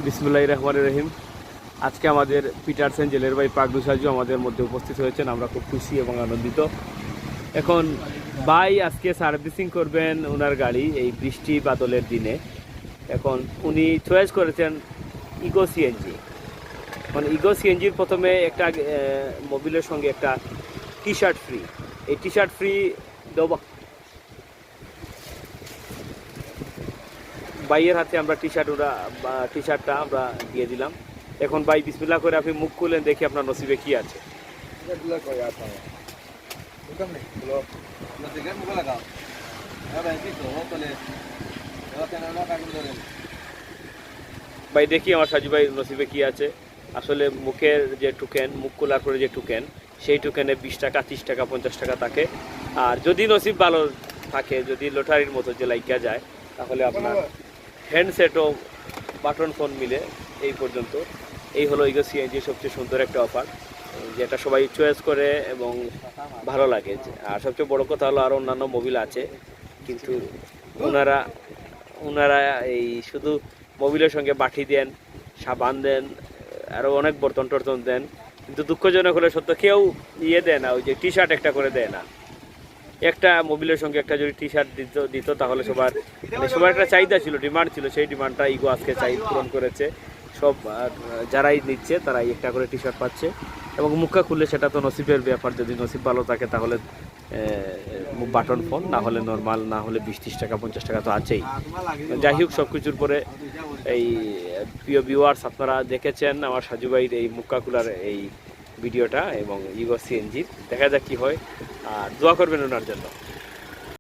বিসমিল্লাহির রহমানির রহিম। আজকে আমাদের পিটারসেন জেলের ভাই পাগলু সাজু আমাদের মধ্যে উপস্থিত হয়েছেন। আমরা খুব খুশি এবং আনন্দিত। এখন ভাই আজকে সার্ভিসিং করবেন ওনার গাড়ি এই বৃষ্টি বাদলের দিনে। এখন উনি চয়েস করেছেন ইগো সিএনজি। মানে ইগো সিএনজির প্রথমে একটা মোবিলের সঙ্গে একটা টি শার্ট ফ্রি। এই টি শার্ট ফ্রি দেওয়া ভাইয়ের হাতে আমরা টি শার্টটা আমরা দিয়ে দিলাম। এখন ভাই বিসমিল্লাহ করে আপনি মুখ খুললেন, দেখি আপনার নসিবে কি আছে। ভাই দেখি আমার সাজু ভাই নসিবে কি আছে। আসলে মুখের যে টোকেন, মুখ খোলার পরে যে টোকেন, সেই টোকেনে 20 টাকা, 30 টাকা, 50 টাকা থাকে। আর যদি নসিব ভালো থাকে, যদি লটারির মতো যে লাইকা যায়, তাহলে আপনার হ্যান্ডসেট ও বাটন ফোন মিলে এই পর্যন্ত। এই হলো ইগো সিএনজি সবচেয়ে সুন্দর একটা অফার, যেটা সবাই চয়েস করে এবং ভালো লাগে। আর সবচেয়ে বড় কথা হলো আরও অন্যান্য মোবিল আছে, কিন্তু ওনারা এই শুধু মোবিলের সঙ্গে বাটি দেন, সাবান দেন, আরও অনেক বর্তন টর্তন দেন। কিন্তু দুঃখজনক হলে সত্য কেউ দেয় না, ওই যে টি শার্ট একটা করে দেয় না। একটা মোবিলের সঙ্গে একটা যদি টি শার্ট দিত তাহলে সবার একটা চাহিদা ছিল, ডিমান্ড ছিল। সেই ডিমান্ডটা ইগো আজকে পূরণ করেছে। সব যারাই নিচ্ছে তারাই একটা করে টি শার্ট পাচ্ছে। এবং মুখা খুললে সেটা তো নসিবের ব্যাপার, যদি নসিব ভালো থাকে তাহলে বাটন ফোন, না হলে নর্মাল, না হলে 20-30 টাকা, 50 টাকা তো আছেই। যাই হোক, সব কিছুর পরে এই প্রিয় ভিউয়ার্স, আপনারা দেখেছেন আমার সাজু ভাইয়ের এই মুক্কা খোলার এই ভিডিওটা এবং ইগো সিএনজির। দেখা যাক কি হয়, আর দোয়া করবেন ওনার জন্য।